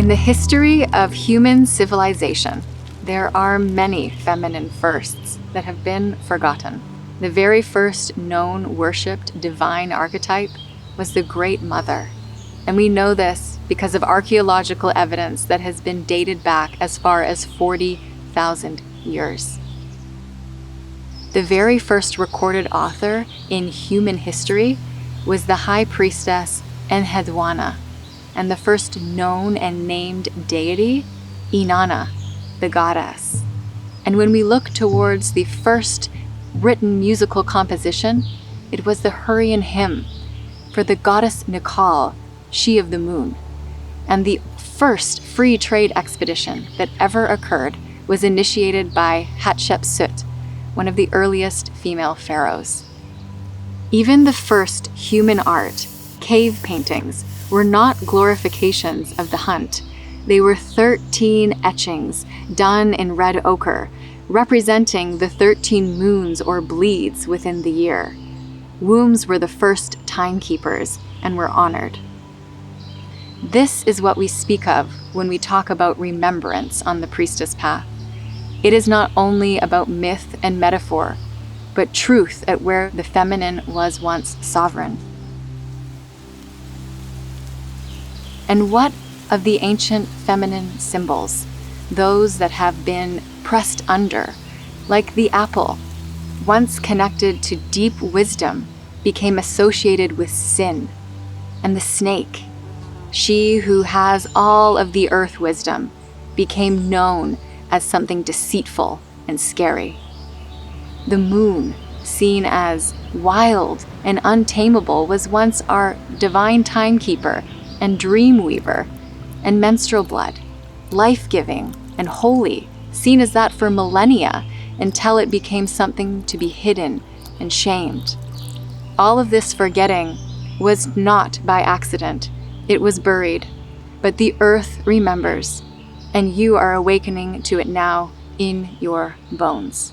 In the history of human civilization, there are many feminine firsts that have been forgotten. The very first known worshipped divine archetype was the Great Mother. And we know this because of archaeological evidence that has been dated back as far as 40,000 years. The very first recorded author in human history was the high priestess Enheduanna, and the first known and named deity, Inanna, the goddess. And when we look towards the first written musical composition, it was the Hurrian hymn for the goddess Nikal, she of the moon. And the first free trade expedition that ever occurred was initiated by Hatshepsut, one of the earliest female pharaohs. Even the first human art, cave paintings, were not glorifications of the hunt. They were 13 etchings done in red ochre, representing the 13 moons or bleeds within the year. Wombs were the first timekeepers and were honored. This is what we speak of when we talk about remembrance on the priestess path. It is not only about myth and metaphor, but truth at where the feminine was once sovereign. And what of the ancient feminine symbols, those that have been pressed under, like the apple, once connected to deep wisdom, became associated with sin, and the snake, she who has all of the earth wisdom, became known as something deceitful and scary. The moon, seen as wild and untamable, was once our divine timekeeper and dream weaver, and menstrual blood, life-giving and holy, seen as that for millennia until it became something to be hidden and shamed. All of this forgetting was not by accident. It was buried, but the earth remembers, and you are awakening to it now in your bones.